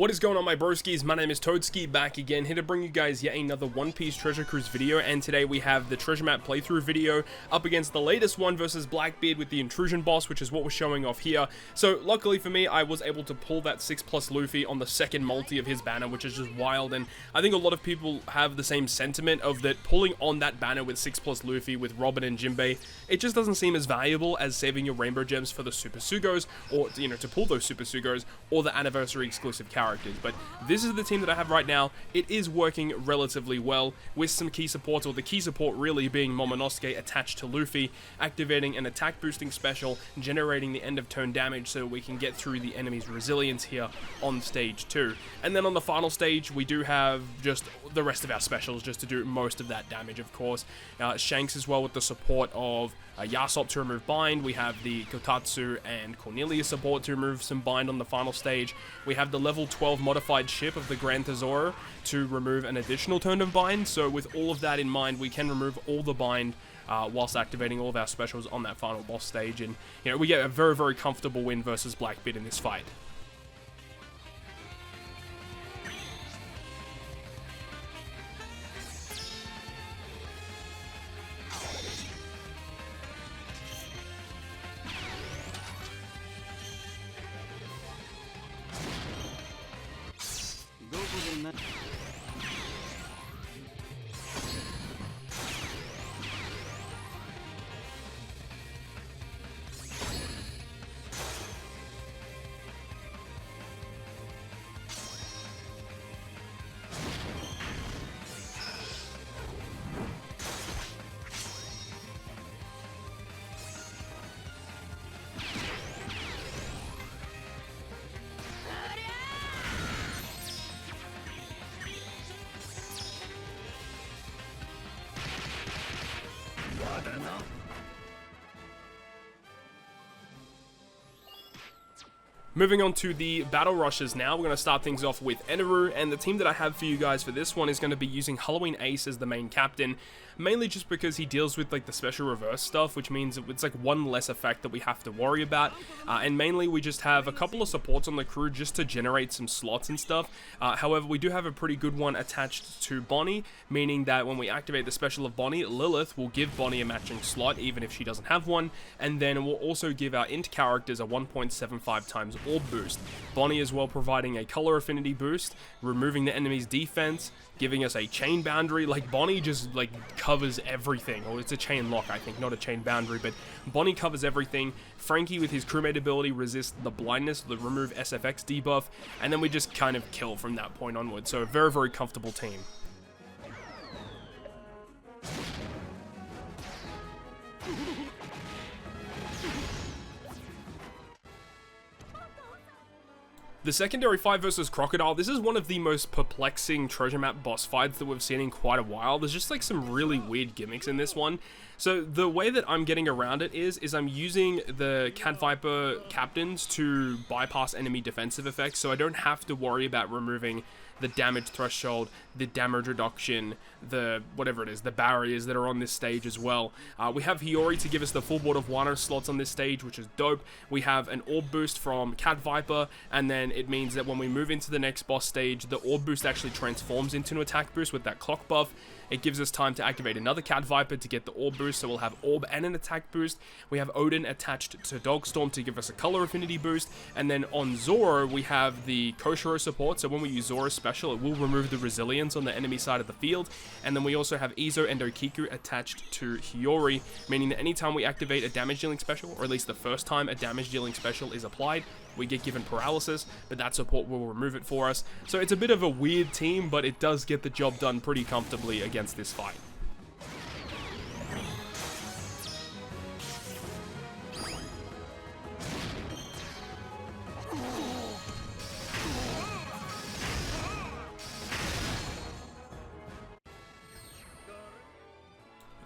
What is going on, my broskiis? My name is Toadski, back again, here to bring you guys yet another One Piece Treasure Cruise video, and today we have the treasure map playthrough video up against the latest one versus Blackbeard with the intrusion boss, which is what we're showing off here. So luckily for me, I was able to pull that 6+ Luffy on the second multi of his banner, which is just wild, and I think a lot of people have the same sentiment of that pulling on that banner with 6+ Luffy with Robin and Jinbei, it just doesn't seem as valuable as saving your rainbow gems for the Super Sugos, or, you know, to pull those Super Sugos, or the anniversary exclusive characters. But this is the team that I have right now. It is working relatively well with some key supports, or the key support really being Momonosuke attached to Luffy, activating an attack boosting special, generating the end of turn damage so we can get through the enemy's resilience here on stage 2. And then on the final stage, we do have just the rest of our specials just to do most of that damage, of course. Shanks as well with the support of Yasop to remove bind. We have the Kotatsu and Cornelius support to remove some bind on the final stage. We have the level 12 modified ship of the Grand Tesoro to remove an additional turn of bind. So with all of that in mind, we can remove all the bind whilst activating all of our specials on that final boss stage. And, you know, we get a very, very comfortable win versus Blackbeard in this fight. Moving on to the battle rushes now, we're going to start things off with Enel, and the team that I have for you guys for this one is going to be using Halloween Ace as the main captain, mainly just because he deals with like the special reverse stuff, which means it's like one less effect that we have to worry about, and mainly we just have a couple of supports on the crew just to generate some slots and stuff. However, we do have a pretty good one attached to Bonnie, meaning that when we activate the special of Bonnie, Lilith will give Bonnie a matching slot even if she doesn't have one, and then it will also give our int characters a 1.75 times orb boost. Bonnie as well providing a color affinity boost, removing the enemy's defense, giving us a chain boundary. Like, Bonnie just like covers everything, or it's a chain lock, I think, not a chain boundary, but Bonnie covers everything. Frankie with his crewmate ability resists the blindness, the remove SFX debuff, and then we just kind of kill from that point onward. So a very, very comfortable team. The secondary fight versus Crocodile, this is one of the most perplexing treasure map boss fights that we've seen in quite a while. There's just like some really weird gimmicks in this one. So the way that I'm getting around it is I'm using the Cat Viper captains to bypass enemy defensive effects, so I don't have to worry about removing the damage threshold, the damage reduction, the whatever it is, the barriers that are on this stage as well. We have Hiyori to give us the full board of Wano slots on this stage, which is dope. We have an orb boost from Cat Viper, and then it means that when we move into the next boss stage, the orb boost actually transforms into an attack boost with that clock buff. It gives us time to activate another Cat Viper to get the orb boost, so we'll have orb and an attack boost. We have Odin attached to Dogstorm to give us a color affinity boost, and then on Zoro we have the Koshiro support, so when we use Zoro's special, it will remove the resilience on the enemy side of the field. And then we also have Izo and Okiku attached to Hiyori, meaning that anytime we activate a damage dealing special, or at least the first time a damage dealing special is applied, we get given paralysis, but that support will remove it for us. So it's a bit of a weird team, but it does get the job done pretty comfortably against this fight.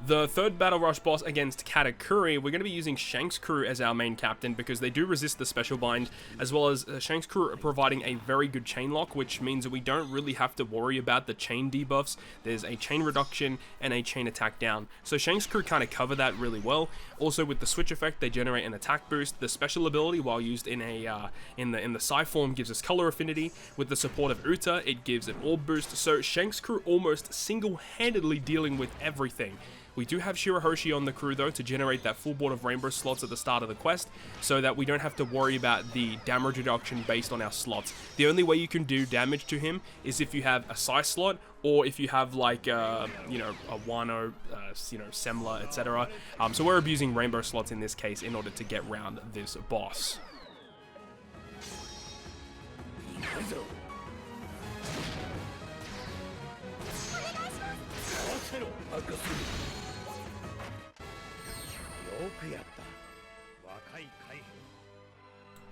The third Battle Rush boss against Katakuri, we're going to be using Shank's crew as our main captain because they do resist the special bind, as well as Shank's crew are providing a very good chain lock, which means that we don't really have to worry about the chain debuffs. There's a chain reduction and a chain attack down. So Shank's crew kind of cover that really well. Also with the switch effect, they generate an attack boost. The special ability, while used in a in the Psi form, gives us color affinity. With the support of Uta, it gives an orb boost. So Shank's crew almost single-handedly dealing with everything. We do have Shirahoshi on the crew though to generate that full board of rainbow slots at the start of the quest, so that we don't have to worry about the damage reduction based on our slots. The only way you can do damage to him is if you have a Psi slot, or if you have like a Wano, Semla, etc. So we're abusing rainbow slots in this case in order to get round this boss.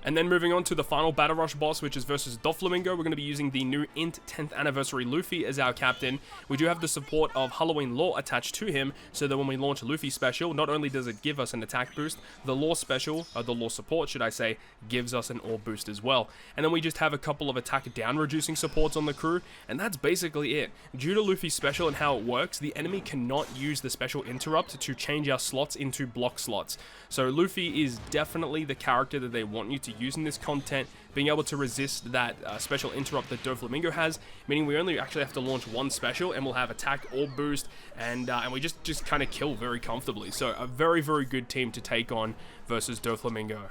And then moving on to the final Battle Rush boss, which is versus Doflamingo. We're going to be using the new Int 10th Anniversary Luffy as our captain. We do have the support of Halloween Law attached to him, so that when we launch Luffy special, not only does it give us an attack boost, the Law special, or the Law support should I say, gives us an orb boost as well. And then we just have a couple of attack down reducing supports on the crew, and that's basically it. Due to Luffy's special and how it works, the enemy cannot use the special interrupt to change our slots into block slots. So Luffy is definitely the character that they want you to use in this content, being able to resist that special interrupt that Doflamingo has, meaning we only actually have to launch one special and we'll have attack or boost, and we just kind of kill very comfortably. So a very, very good team to take on versus Doflamingo.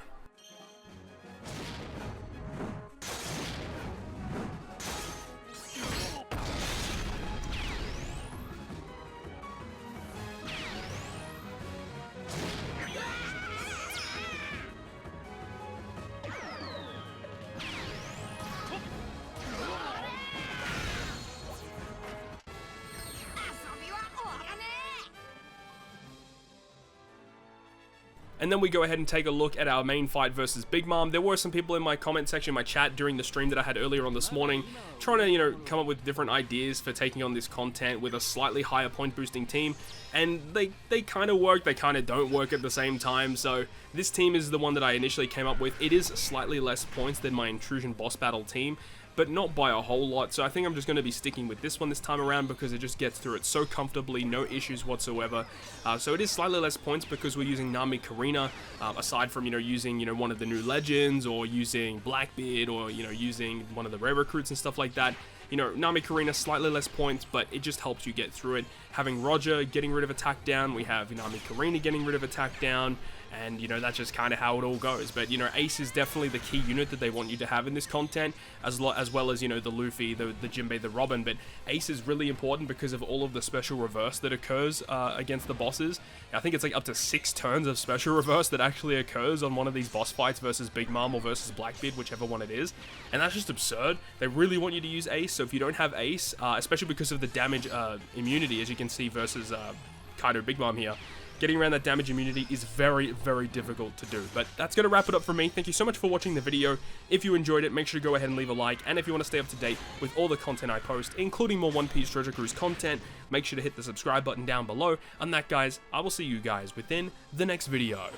And then we go ahead and take a look at our main fight versus Big Mom. There were some people in my comment section, my chat during the stream that I had earlier on this morning, trying to, come up with different ideas for taking on this content with a slightly higher point boosting team. And they kind of work, they kind of don't work at the same time. So this team is the one that I initially came up with. It is slightly less points than my Intrusion boss battle team, but not by a whole lot. So I think I'm just going to be sticking with this one this time around because it just gets through it so comfortably, no issues whatsoever. So it is slightly less points because we're using Nami Karina, aside from, using, one of the new legends, or using Blackbeard, or, using one of the rare recruits and stuff like that. Nami Karina, slightly less points, but it just helps you get through it. Having Roger getting rid of attack down, we have Nami Karina getting rid of attack down, and, that's just kind of how it all goes. But, Ace is definitely the key unit that they want you to have in this content, as well as, the Luffy, the Jinbei, the Robin. But Ace is really important because of all of the special reverse that occurs against the bosses. I think it's like up to 6 turns of special reverse that actually occurs on one of these boss fights versus Big Mom or versus Blackbeard, whichever one it is. And that's just absurd. They really want you to use Ace, so if you don't have Ace, especially because of the damage immunity, as you can see, versus Kaido Big Mom here, getting around that damage immunity is very, very difficult to do. But that's going to wrap it up for me. Thank you so much for watching the video. If you enjoyed it, make sure to go ahead and leave a like. And if you want to stay up to date with all the content I post, including more One Piece Treasure Cruise content, make sure to hit the subscribe button down below. And that, guys, I will see you guys within the next video.